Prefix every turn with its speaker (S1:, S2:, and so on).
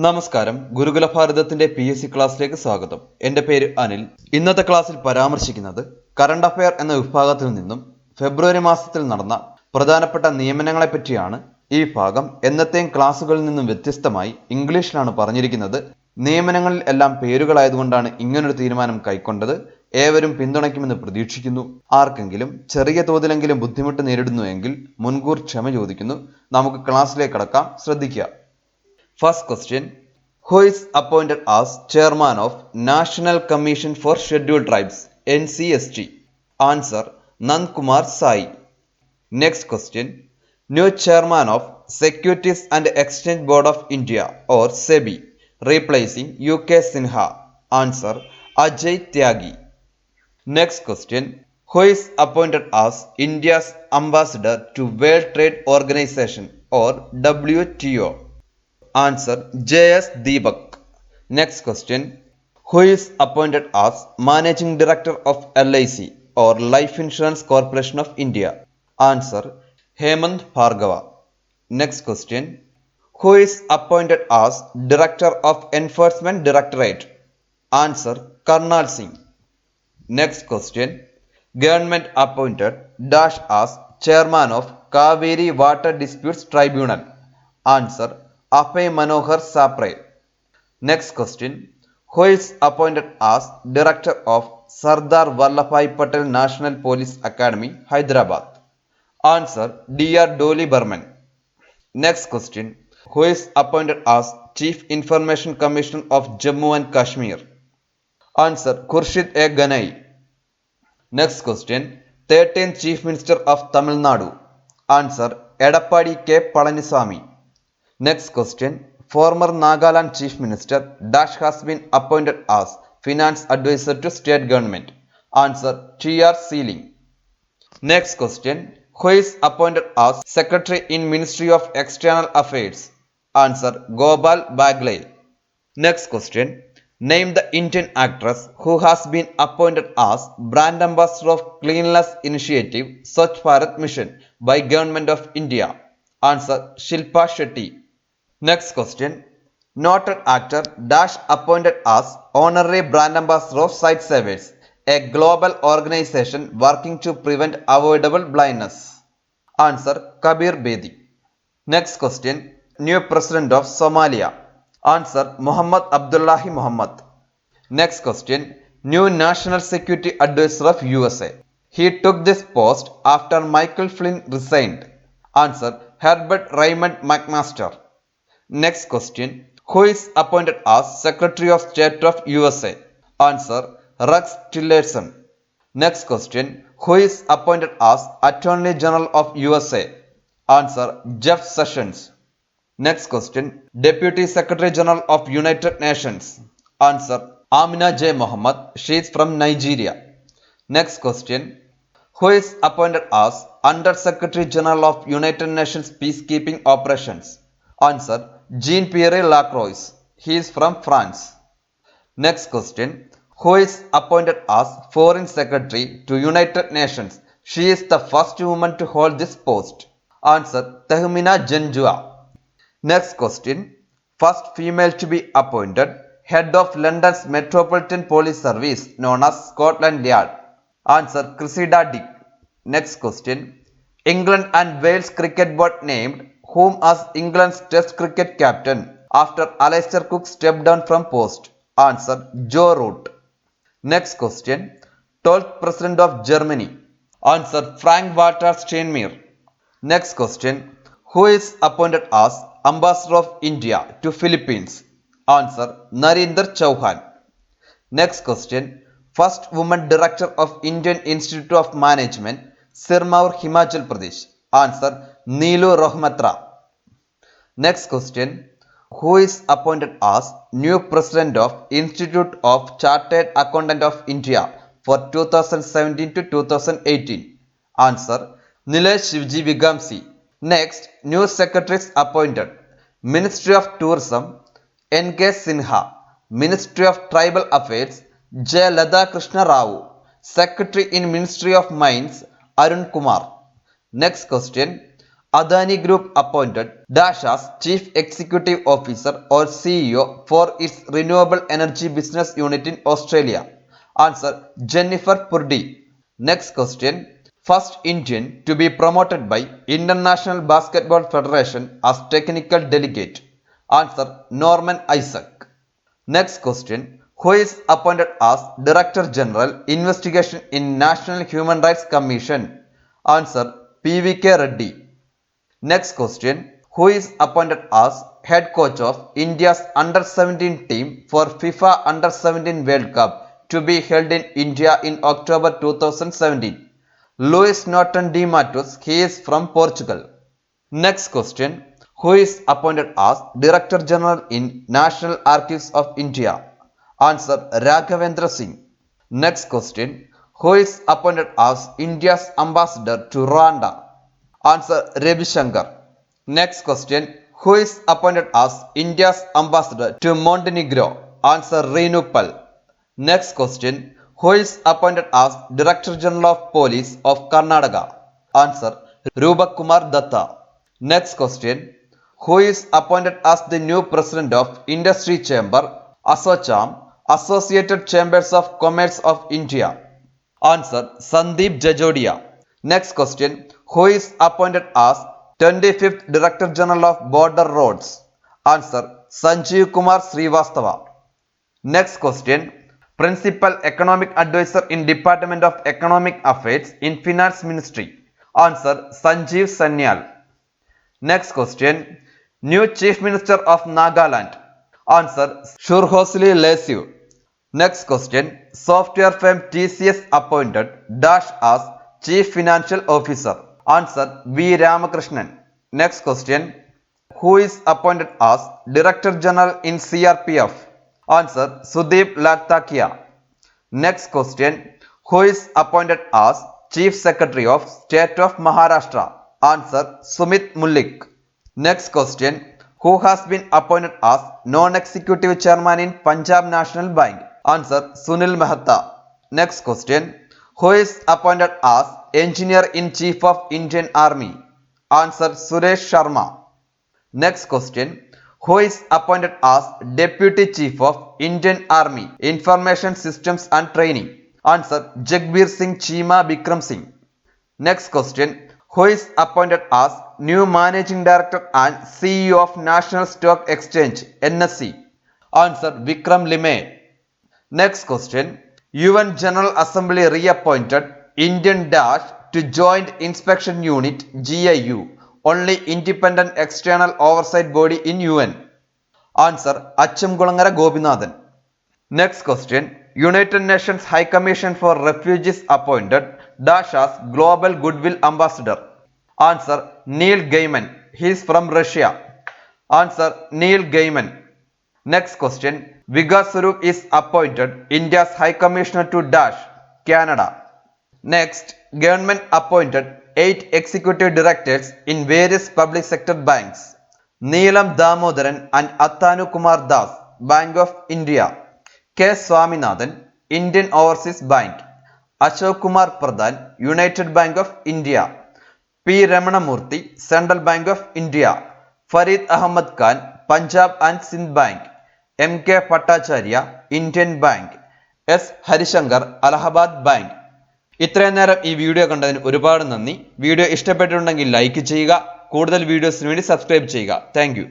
S1: നമസ്കാരം, ഗുരുകുല ഭാരതത്തിന്റെ PSC ക്ലാസ്സിലേക്ക് സ്വാഗതം. എൻ്റെ പേര് അനിൽ. ഇന്നത്തെ ക്ലാസ്സിൽ പരാമർശിക്കുന്നത് കറണ്ട് അഫയർ എന്ന വിഭാഗത്തിൽ നിന്നും ഫെബ്രുവരി മാസത്തിൽ നടന്ന പ്രധാനപ്പെട്ട നിയമനങ്ങളെ പറ്റിയാണ്. ഈ ഭാഗം എന്നത്തെയും ക്ലാസ്സുകളിൽ നിന്നും വ്യത്യസ്തമായി ഇംഗ്ലീഷിലാണ് പറഞ്ഞിരിക്കുന്നത്. നിയമനങ്ങളിൽ എല്ലാം പേരുകളായതുകൊണ്ടാണ് ഇങ്ങനൊരു തീരുമാനം കൈക്കൊണ്ടത്. ഏവരും പിന്തുണയ്ക്കുമെന്ന് പ്രതീക്ഷിക്കുന്നു. ആർക്കെങ്കിലും ചെറിയ തോതിലെങ്കിലും ബുദ്ധിമുട്ട് നേരിടുന്നുവെങ്കിൽ മുൻകൂർ ക്ഷമ ചോദിക്കുന്നു. നമുക്ക് ക്ലാസ്സിലേക്ക് കടക്കാം. ശ്രദ്ധിക്കുക. First question. Who is appointed as chairman of National Commission for Scheduled Tribes NCST? Answer: Nand Kumar Sai. Next question. New chairman of Securities and Exchange Board of India or SEBI, replacing UK Sinha. Answer: Ajay Tyagi. Next question. Who is appointed as India's ambassador to World Trade Organization or WTO? Answer: J.S. Deepak. Next question. Who is appointed as Managing Director of LIC or Life Insurance Corporation of India? Answer: Hemant Bhargava. Next question. Who is appointed as Director of Enforcement Directorate? Answer: Karnal Singh. Next question. Government appointed Dash as Chairman of Kaveri Water Disputes Tribunal. Answer: Apay Manohar Sapre. Next question. Who is appointed as Director of Sardar Vallabhbhai Patel National Police Academy, Hyderabad? Answer: Dr. Dolly Burman. Next question. Who is appointed as Chief Information Commissioner of Jammu and Kashmir? Answer: Khurshid A. Ganai. Next question. 13th Chief Minister of Tamil Nadu. Answer: Edappadi K. Palaniswamy. Next question. Former Nagaland Chief Minister Dash has been appointed as Finance Advisor to State Government. Answer: T.R. Sealing. Next question. Who is appointed as Secretary in Ministry of External Affairs? Answer: Gopal Bagle. Next question. Name the Indian actress who has been appointed as Brand Ambassador of Cleanliness Initiative Swachh Bharat Mission by Government of India. Answer: Shilpa Shetty. Next question. Noted actor Dash appointed as Honorary Brand Ambassador of Sight Savers, a global organization working to prevent avoidable blindness. Answer: Kabir Bedi. Next question. New President of Somalia. Answer: Muhammad Abdullahi Muhammad. Next question. New National Security Advisor of USA. He took this post after Michael Flynn resigned. Answer: Herbert Raymond McMaster. Next question. Who is appointed as Secretary of State of USA? Answer: Rex Tillerson. Next question. Who is appointed as Attorney General of USA? Answer: Jeff Sessions. Next question. Deputy Secretary General of United Nations. Answer: Amina J. Mohammed. She is from Nigeria. Next question. Who is appointed as Under Secretary General of United Nations Peacekeeping Operations? Answer: Jean-Pierre Lacroix. He is from France. Next question. Who is appointed as Foreign Secretary to United Nations? She is the first woman to hold this post. Answer: Tehmina Janjua. Next question. First female to be appointed Head of London's Metropolitan Police Service known as Scotland Yard. Answer: Cressida Dick. Next question. England and Wales Cricket Board named whom as England's Test cricket captain after Alastair Cook stepped down from post? Answer: Joe Root. Next question. 12th President of Germany. Answer: Frank-Walter Steinmeier. Next question. Who is appointed as Ambassador of India to Philippines? Answer: Narendra Chauhan. Next question. First woman Director of Indian Institute of Management, Sirmaur, Himachal Pradesh. Answer: Neelu Rohmatra. Next question. Who is appointed as new President of Institute of Chartered Accountant of India for 2017 to 2018? Answer: Nilesh Shivji Vigamsi. Next, new secretaries appointed. Ministry of Tourism, N.K. Sinha. Ministry of Tribal Affairs, J. Ladha Krishna Rao. Secretary in Ministry of Mines, Arun Kumar. Next question. Adani Group appointed Dash as Chief Executive Officer or CEO for its renewable energy business unit in Australia? Answer: Jennifer Purdy. Next question. First Indian to be promoted by International Basketball Federation as technical delegate. Answer: Norman Isaac. Next question. Who is appointed as Director General Investigation in National Human Rights Commission? Answer: PVK Reddy. Next question. Who is appointed as head coach of India's under-17 team for FIFA Under-17 World Cup to be held in India in October 2017? Luis Norton de Matos. He is from Portugal. Next question. Who is appointed as Director General in National Archives of India? Answer: Raghavendra Singh. Next question. Who is appointed as India's ambassador to Rwanda? Answer: Ravi Shankar. Next question. Who is appointed as India's ambassador to Montenegro? Answer: Renu Pal. Next question. Who is appointed as Director General of Police of Karnataka? Answer: Rupak Kumar Datta. Next question. Who is appointed as the new president of Industry Chamber, ASSOCHAM, Associated Chambers of Commerce of India? Answer: Sandeep Jajodia. Next question. Who is appointed as 25th Director General of Border Roads? Answer: Sanjeev Kumar Srivastava. Next question. Principal Economic Advisor in Department of Economic Affairs in Finance Ministry. Answer: Sanjeev Sanyal. Next question. New Chief Minister of Nagaland. Answer: Shurhosli Lesu. Next question. Software firm TCS appointed Dash as Chief Financial Officer. Answer: V. Ramakrishnan. Next question. Who is appointed as Director General in CRPF? Answer: Sudeep Laktakia. Next question. Who is appointed as Chief Secretary of State of Maharashtra? Answer: Sumit Mullik. Next question. Who has been appointed as Non-Executive Chairman in Punjab National Bank? Answer: Sunil Mehta. Next question. Who is appointed as Engineer-in-Chief of Indian Army? Answer: Suresh Sharma. Next question. Who is appointed as Deputy Chief of Indian Army Information Systems and Training? Answer: Jagbir Singh Cheema Bikram Singh. Next question. Who is appointed as new Managing Director and CEO of National Stock Exchange NSE? Answer: Vikram Limay. Next question. UN General Assembly reappointed Indian Dash to Joint Inspection Unit GIU, only independent external oversight body in UN. Answer: Achamkulangara Gopinathan. Next question. United Nations High Commission for Refugees appointed Dash as Global Goodwill Ambassador. Answer: Neil Gaiman. He is from Russia. Answer: Neil Gaiman. Next question. Vikas Swarup is appointed India's High Commissioner to Dash, Canada. Next. Government appointed 8 executive directors in various public sector banks. Neelam Damodaran and Athanu Kumar Das, Bank of India. K. Swaminathan, Indian Overseas Bank. Ashok Kumar Pradhan, United Bank of India. P. Ramanamurthy, Central Bank of India. Farid Ahmad Khan, Punjab and Sindh Bank. M. K. Bhattacharya, Indian Bank. S. Harishankar, Allahabad Bank. ഇത്രയും നേരം ഈ video കണ്ടതിന് ഒരുപാട് നന്ദി. Video ഇഷ്ടപ്പെട്ടിട്ടുണ്ടെങ്കിൽ like ചെയ്യുക. കൂടുതൽ വീഡിയോസിന് വേണ്ടി സബ്സ്ക്രൈബ് ചെയ്യുക. താങ്ക്